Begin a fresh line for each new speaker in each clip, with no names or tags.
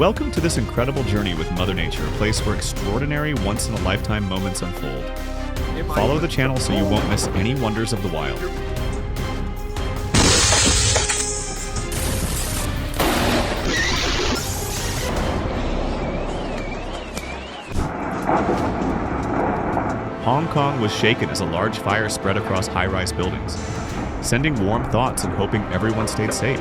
Welcome to this incredible journey with Mother Nature, a place where extraordinary, once-in-a-lifetime moments unfold. Follow the channel so you won't miss any wonders of the wild. Hong Kong was shaken as a large fire spread across high-rise buildings, sending warm thoughts and hoping everyone stayed safe.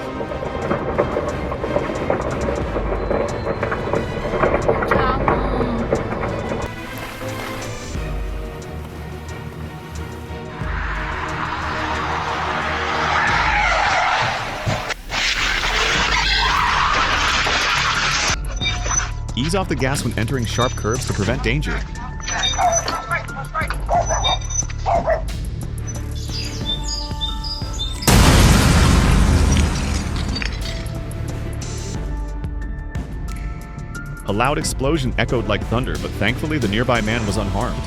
Ease off the gas when entering sharp curves to prevent danger. A loud explosion echoed like thunder, but thankfully the nearby man was unharmed.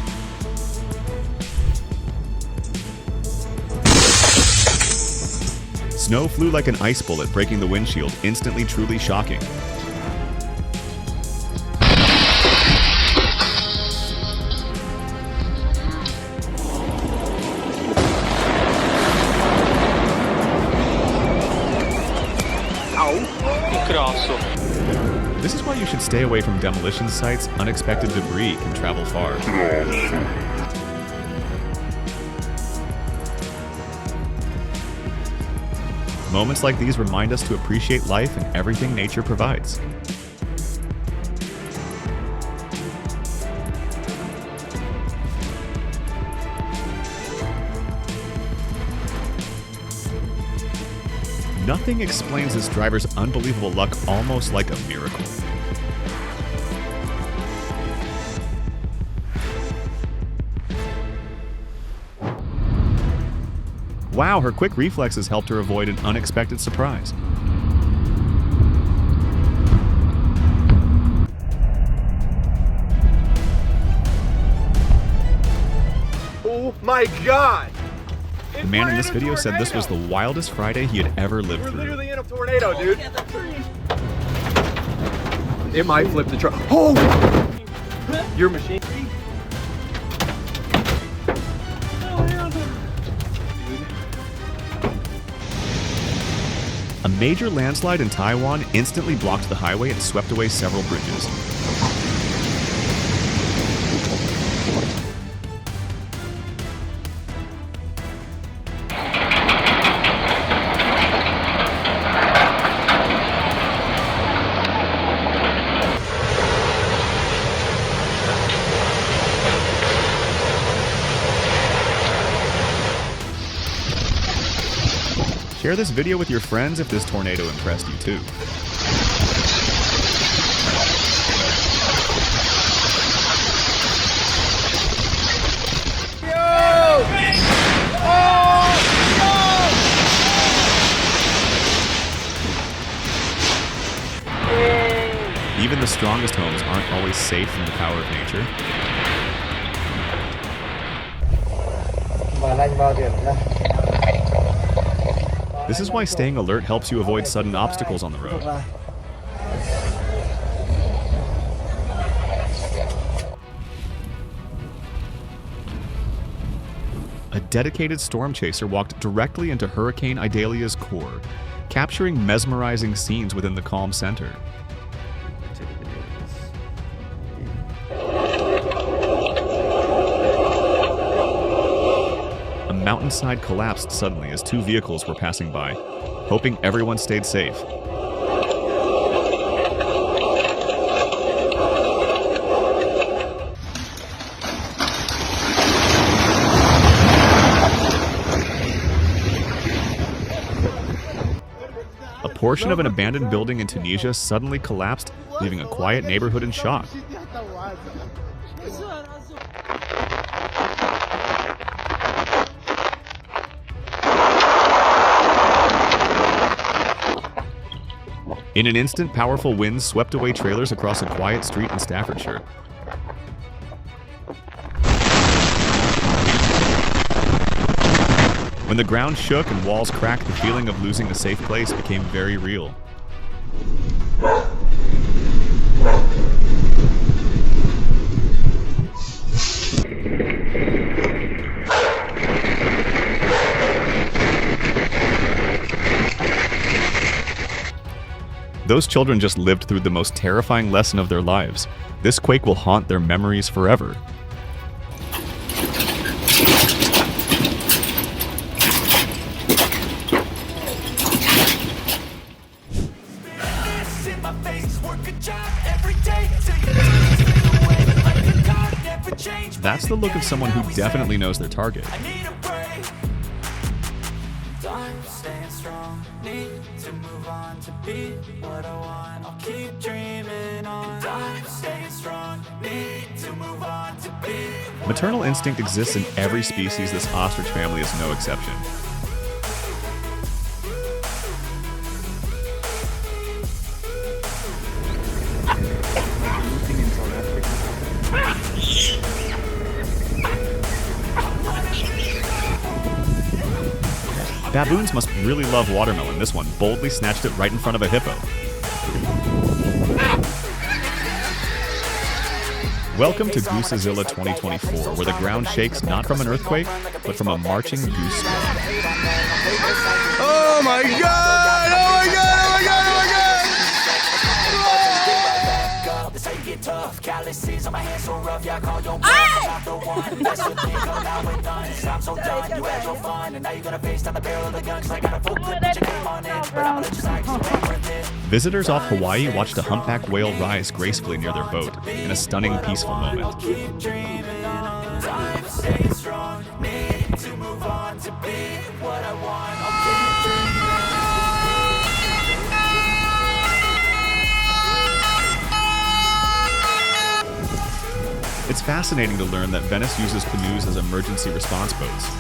Snow flew like an ice bullet, breaking the windshield, instantly truly shocking. This is why you should stay away from demolition sites. Unexpected debris can travel far. Moments like these remind us to appreciate life and everything nature provides. Nothing explains this driver's unbelievable luck almost like a miracle. Wow, her quick reflexes helped her avoid an unexpected surprise.
Oh my God!
The man in this video said this was the wildest Friday he had ever lived through.
We're literally in a tornado, dude. It might flip the truck. Oh! Your machine.
A major landslide in Taiwan instantly blocked the highway and swept away several bridges. Share this video with your friends if this tornado impressed you too. Even the strongest homes aren't always safe from the power of nature. This is why staying alert helps you avoid sudden obstacles on the road. A dedicated storm chaser walked directly into Hurricane Idalia's core, capturing mesmerizing scenes within the calm center. A mountainside collapsed suddenly as two vehicles were passing by, hoping everyone stayed safe. A portion of an abandoned building in Tunisia suddenly collapsed, leaving a quiet neighborhood in shock. In an instant, powerful winds swept away trailers across a quiet street in Staffordshire. When the ground shook and walls cracked, the feeling of losing a safe place became very real. Those children just lived through the most terrifying lesson of their lives. This quake will haunt their memories forever. That's the look of someone who definitely knows their target. Maternal instinct exists in every species. This ostrich family is no exception. Baboons must really love watermelon. This one boldly snatched it right in front of a hippo. Welcome to Goosezilla 2024, where the ground shakes not from an earthquake, but from a marching goose squad.
Oh my god! Oh my god! Oh my god! Oh my god!
Visitors off Hawaii watched a humpback whale rise gracefully near their boat in a stunning, peaceful moment. It's fascinating to learn that Venice uses canoes as emergency response boats.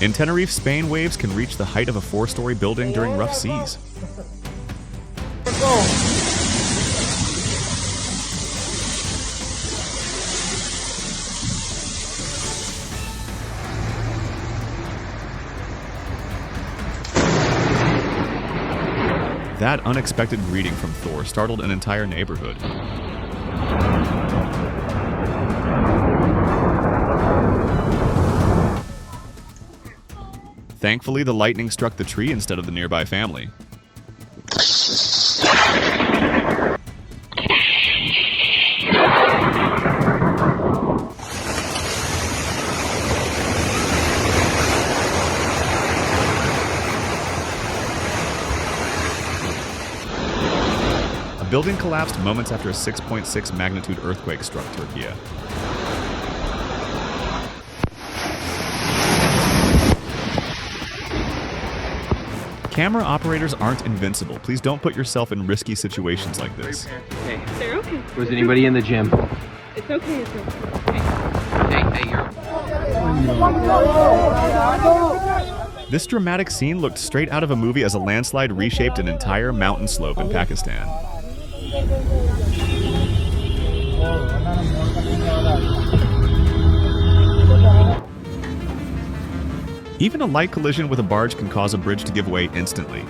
In Tenerife, Spain, waves can reach the height of a 4-story building during rough seas. That unexpected greeting from Thor startled an entire neighborhood. Thankfully, the lightning struck the tree instead of the nearby family. A building collapsed moments after a 6.6 magnitude earthquake struck Turkey. Camera operators aren't invincible. Please don't put yourself in risky situations like this.
Hey. They're okay.
Was anybody in the gym?
It's okay, it's okay.
Hey, you're...
This dramatic scene looked straight out of a movie as a landslide reshaped an entire mountain slope in Pakistan. Even a light collision with a barge can cause a bridge to give way instantly.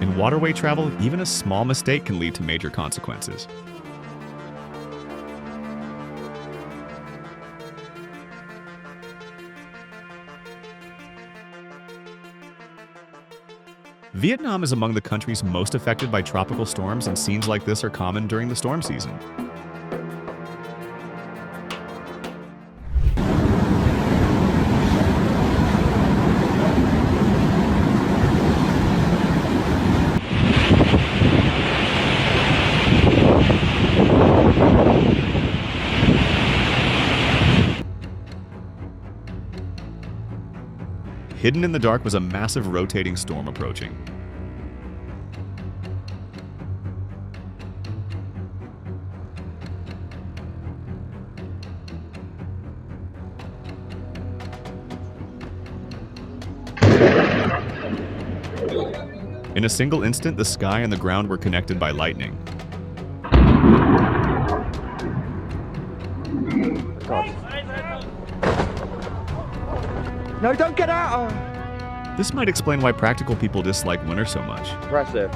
In waterway travel, even a small mistake can lead to major consequences. Vietnam is among the countries most affected by tropical storms, and scenes like this are common during the storm season. Hidden in the dark was a massive rotating storm approaching. In a single instant, the sky and the ground were connected by lightning.
No, don't get out!
This might explain why practical people dislike winter so much.
Impressive.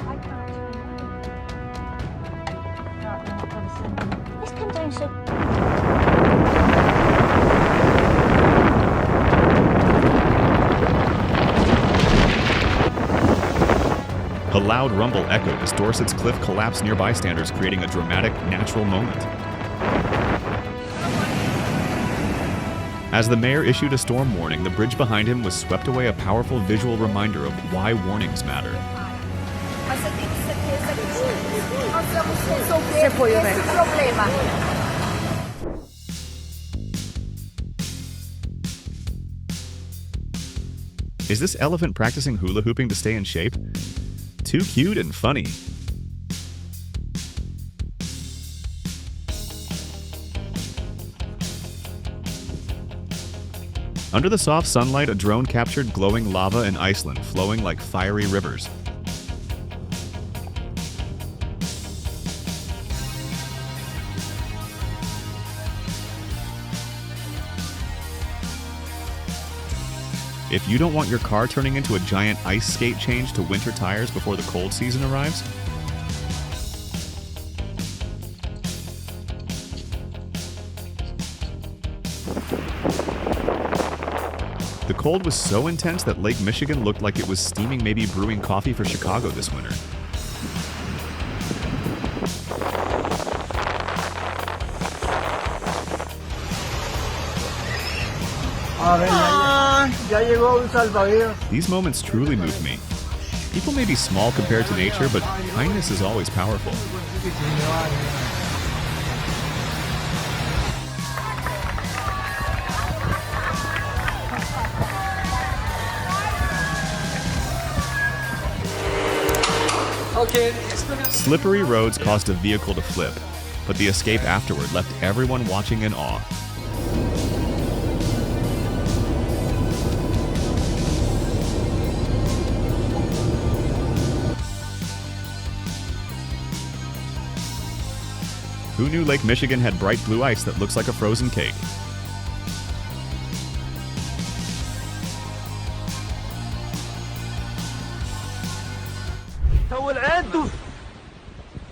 This contains so.
A loud rumble echoed as Dorset's cliff collapsed near bystanders, creating a dramatic, natural moment. As the mayor issued a storm warning, the bridge behind him was swept away, a powerful visual reminder of why warnings matter.
Mas você tem certeza que nós vamos resolver esse problema.
Is this elephant practicing hula hooping to stay in shape? Too cute and funny. Under the soft sunlight, a drone captured glowing lava in Iceland, flowing like fiery rivers. If you don't want your car turning into a giant ice skate change to winter tires before the cold season arrives, the cold was so intense that Lake Michigan looked like it was steaming, maybe brewing coffee for Chicago this winter. These moments truly move me. People may be small compared to nature, but kindness is always powerful. Slippery roads caused a vehicle to flip, but the escape afterward left everyone watching in awe. Who knew Lake Michigan had bright blue ice that looks like a frozen cake?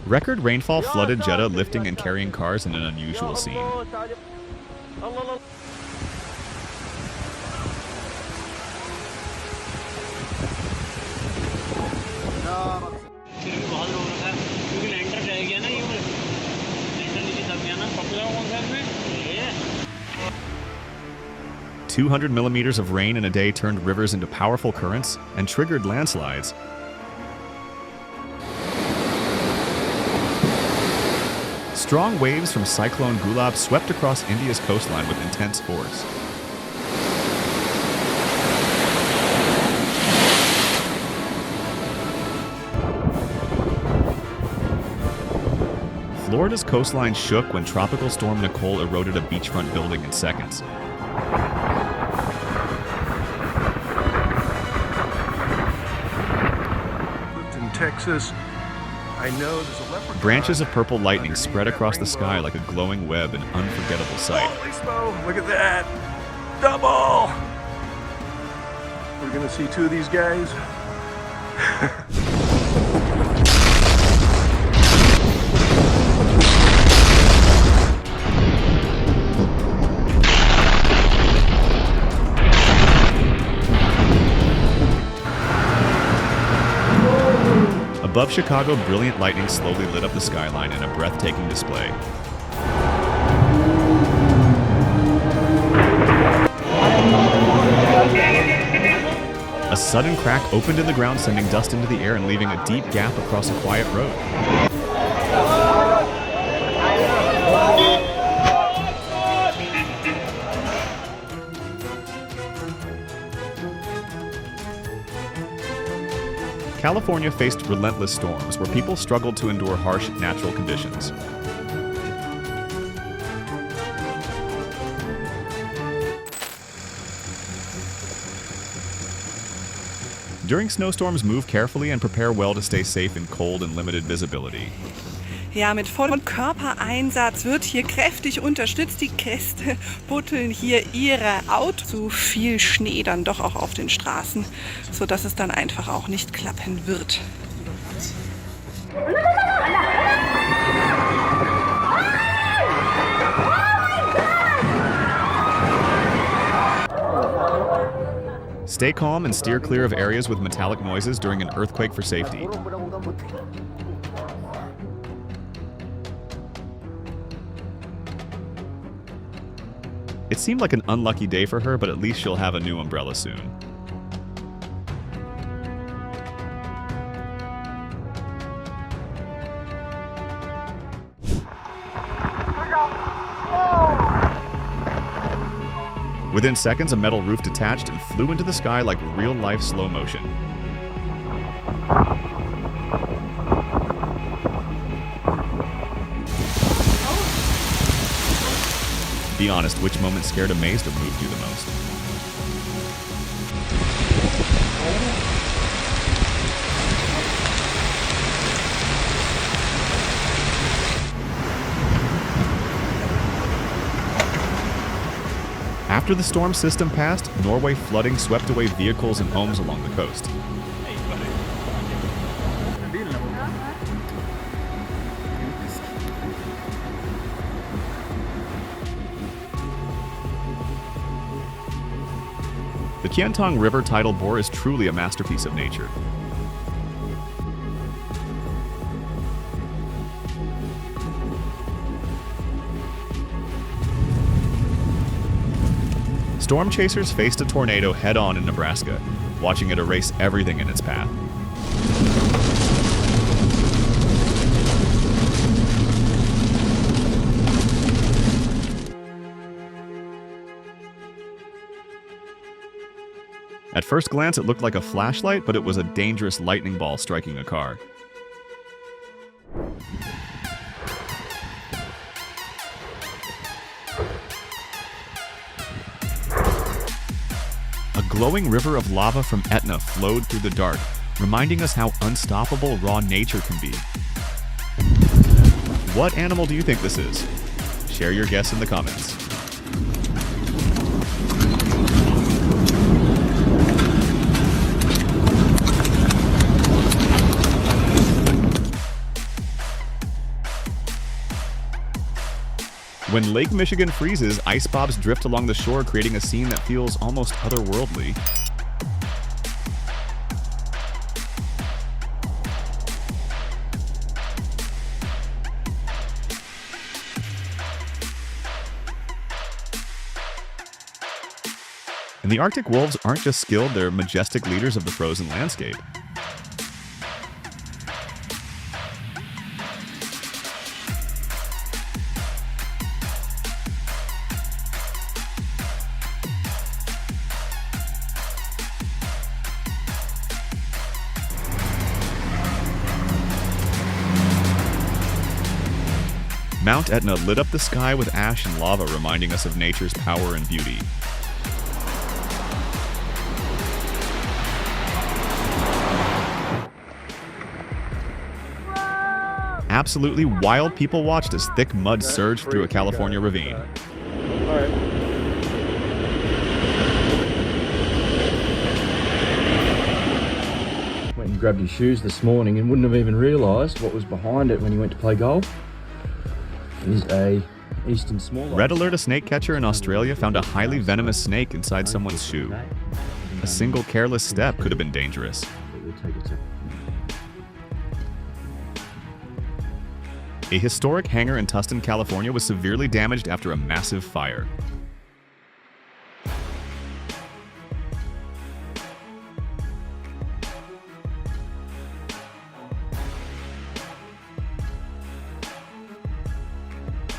Record rainfall flooded Jeddah, lifting and carrying cars in an unusual scene.
Yeah.
200 millimeters of rain in a day turned rivers into powerful currents and triggered landslides. Strong waves from Cyclone Gulab swept across India's coastline with intense force. Florida's coastline shook when Tropical Storm Nicole eroded a beachfront building in seconds.
In Texas, I know there's a leopard.
Branches of purple lightning spread across the sky like a glowing web, an unforgettable sight.
Holy smoke, look at that. Double! We're gonna see two of these guys.
Above Chicago, brilliant lightning slowly lit up the skyline in a breathtaking display. A sudden crack opened in the ground, sending dust into the air and leaving a deep gap across a quiet road. California faced relentless storms where people struggled to endure harsh natural conditions. During snowstorms, move carefully and prepare well to stay safe in cold and limited visibility.
Ja, mit vollem Körpereinsatz wird hier kräftig unterstützt. Die Gäste butteln hier ihre Autos. So viel Schnee dann doch auch auf den Straßen, sodass es dann einfach auch nicht klappen wird.
Stay calm and steer clear of areas with metallic noises during an earthquake for safety. It seemed like an unlucky day for her, but at least she'll have a new umbrella soon. Within seconds, a metal roof detached and flew into the sky like real-life slow motion. Be honest, which moment scared, amazed, or moved you the most? After the storm system passed, Norway flooding swept away vehicles and homes along the coast. The Kyeongtong River tidal bore is truly a masterpiece of nature. Storm chasers faced a tornado head-on in Nebraska, watching it erase everything in its path. At first glance, it looked like a flashlight, but it was a dangerous lightning ball striking a car. A glowing river of lava from Etna flowed through the dark, reminding us how unstoppable raw nature can be. What animal do you think this is? Share your guess in the comments. When Lake Michigan freezes, ice bobs drift along the shore, creating a scene that feels almost otherworldly. And the Arctic wolves aren't just skilled, they're majestic leaders of the frozen landscape. Mount Etna lit up the sky with ash and lava, reminding us of nature's power and beauty. Absolutely wild people watched as thick mud surged through a California ravine.
Went and grabbed his shoes this morning and wouldn't have even realised what was behind it when he went to play golf. Is a eastern small.
Red alert: a snake catcher in Australia found a highly venomous snake inside someone's shoe. A single careless step could have been dangerous. A historic hangar in Tustin, California was severely damaged after a massive fire.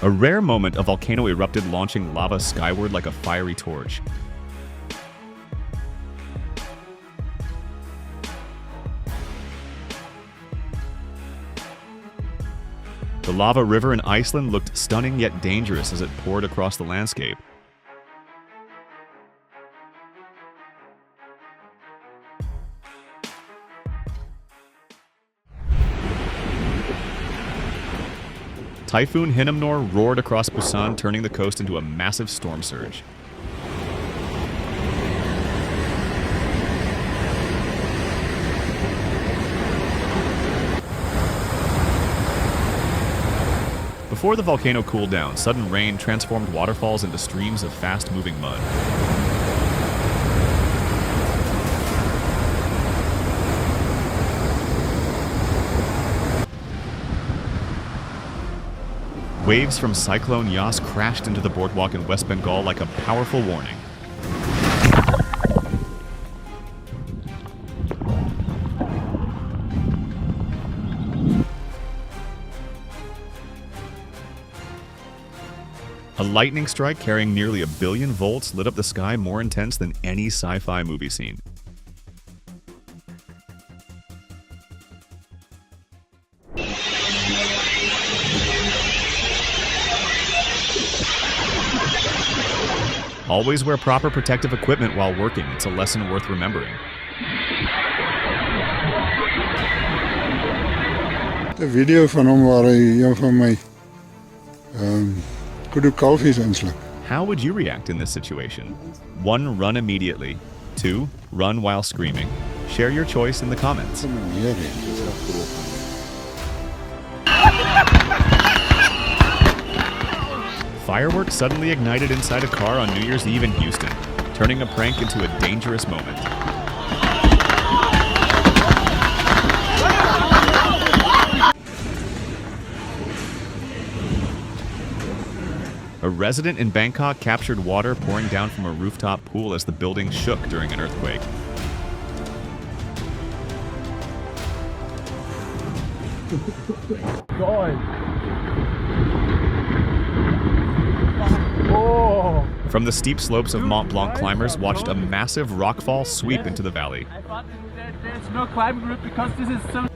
A rare moment, a volcano erupted, launching lava skyward like a fiery torch. The lava river in Iceland looked stunning yet dangerous as it poured across the landscape. Typhoon Hinamnor roared across Busan, turning the coast into a massive storm surge. Before the volcano cooled down, sudden rain transformed waterfalls into streams of fast-moving mud. Waves from Cyclone Yas crashed into the boardwalk in West Bengal like a powerful warning. A lightning strike carrying nearly 1 billion volts lit up the sky more intense than any sci-fi movie scene. Always wear proper protective equipment while working. It's a lesson worth remembering.
De video van hom waar hy een van my kudu kalfies insluk.
How would you react in this situation? 1. Run immediately. 2. Run while screaming. Share your choice in the comments. Fireworks suddenly ignited inside a car on New Year's Eve in Houston, turning a prank into a dangerous moment. A resident in Bangkok captured water pouring down from a rooftop pool as the building shook during an earthquake. From the steep slopes of Mont Blanc, climbers watched a massive rockfall sweep into the valley.
I thought there's no climbing route because this is so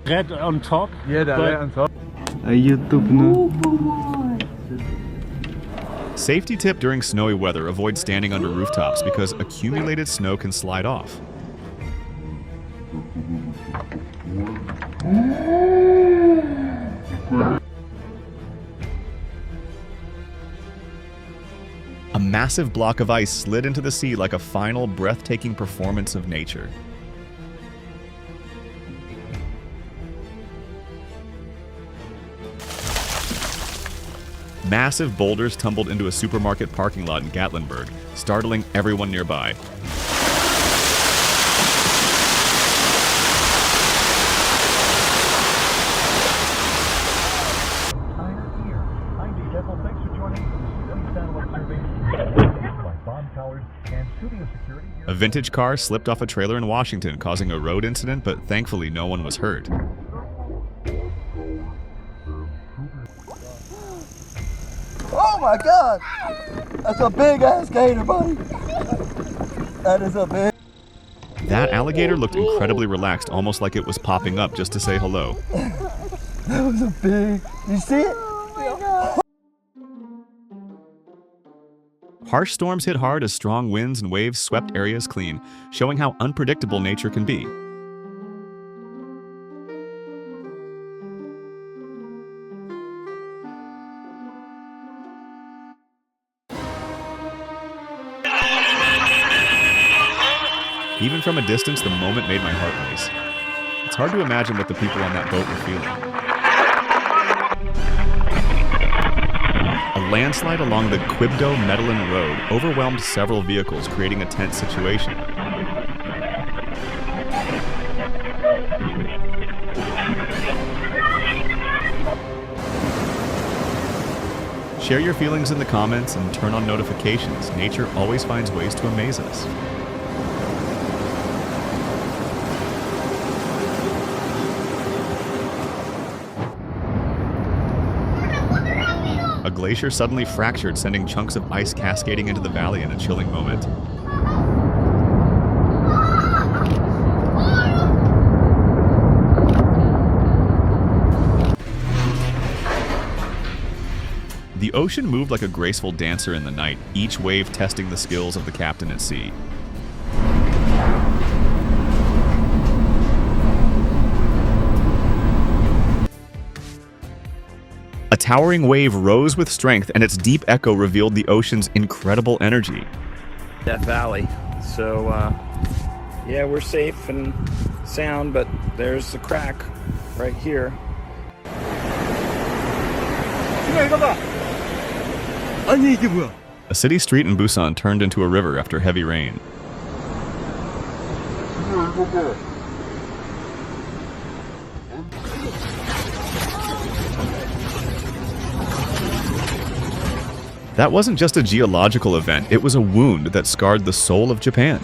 red on top. Yeah, the red on top.
Safety tip during snowy weather: avoid standing under rooftops because accumulated snow can slide off. A massive block of ice slid into the sea like a final, breathtaking performance of nature. Massive boulders tumbled into a supermarket parking lot in Gatlinburg, startling everyone nearby. A vintage car slipped off a trailer in Washington, causing a road incident, but thankfully no one was hurt.
Oh my God! That's a big ass gator, buddy! That is a big...
That alligator looked incredibly relaxed, almost like it was popping up just to say hello.
That was a big... You see it?
Harsh storms hit hard as strong winds and waves swept areas clean, showing how unpredictable nature can be. Even from a distance, the moment made my heart race. It's hard to imagine what the people on that boat were feeling. A landslide along the Quibdó-Medellin Road overwhelmed several vehicles, creating a tense situation. Share your feelings in the comments and turn on notifications. Nature always finds ways to amaze us. A glacier suddenly fractured, sending chunks of ice cascading into the valley in a chilling moment. The ocean moved like a graceful dancer in the night, each wave testing the skills of the captain at sea. A A towering wave rose with strength, and its deep echo revealed the ocean's incredible energy.
That valley. So, yeah, we're safe and sound, but there's a crack right here.
A city street in Busan turned into a river after heavy rain. That wasn't just a geological event, it was a wound that scarred the soul of Japan.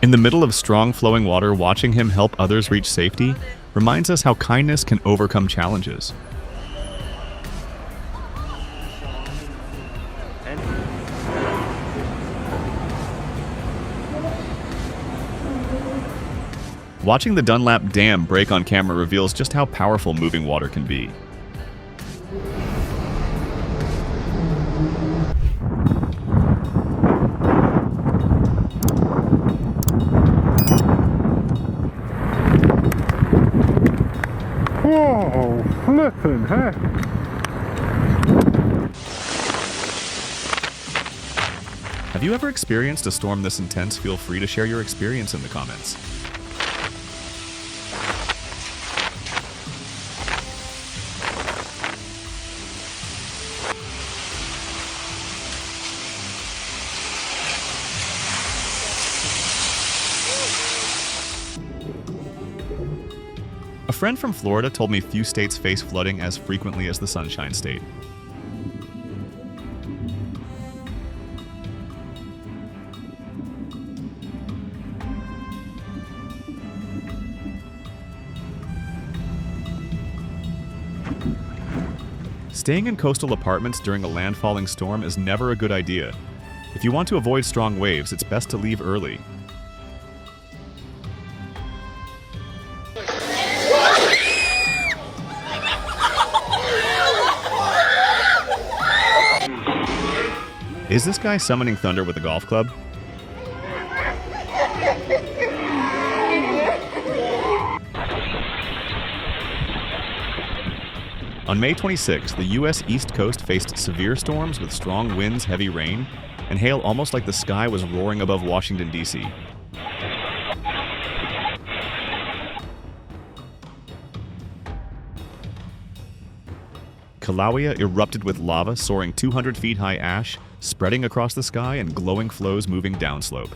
In the middle of strong flowing water, watching him help others reach safety reminds us how kindness can overcome challenges. Watching the Dunlap Dam break on camera reveals just how powerful moving water can be.
Whoa, flippin', heck.
Have you ever experienced a storm this intense? Feel free to share your experience in the comments. A friend from Florida told me few states face flooding as frequently as the Sunshine State. Staying in coastal apartments during a landfalling storm is never a good idea. If you want to avoid strong waves, it's best to leave early. Is this guy summoning thunder with a golf club? On May 26, the U.S. East Coast faced severe storms with strong winds, heavy rain, and hail almost like the sky was roaring above Washington, D.C. Kilauea erupted with lava soaring 200 feet high ash, spreading across the sky and glowing flows moving downslope.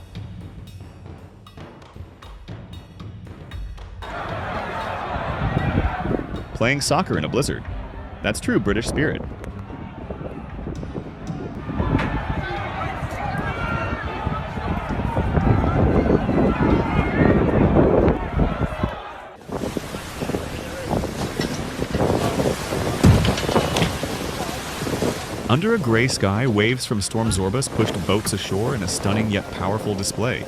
Playing soccer in a blizzard. That's true British spirit. Under a gray sky, waves from Storm Zorbas pushed boats ashore in a stunning yet powerful display.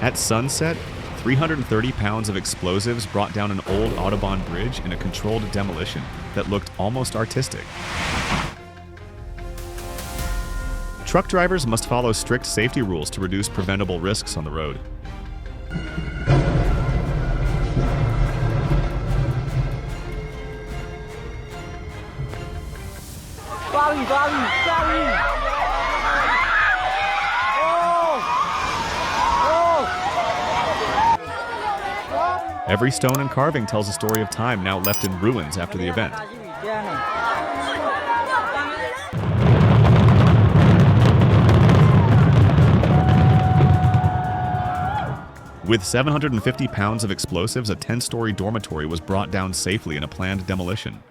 At sunset, 330 pounds of explosives brought down an old Autobahn bridge in a controlled demolition that looked almost artistic. Truck drivers must follow strict safety rules to reduce preventable risks on the road. Every stone and carving tells a story of time now left in ruins after the event. With 750 pounds of explosives, a 10-story dormitory was brought down safely in a planned demolition.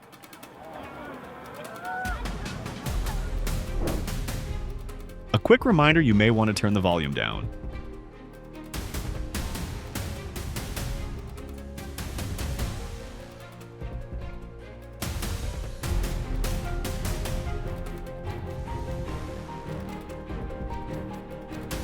A quick reminder, you may want to turn the volume down.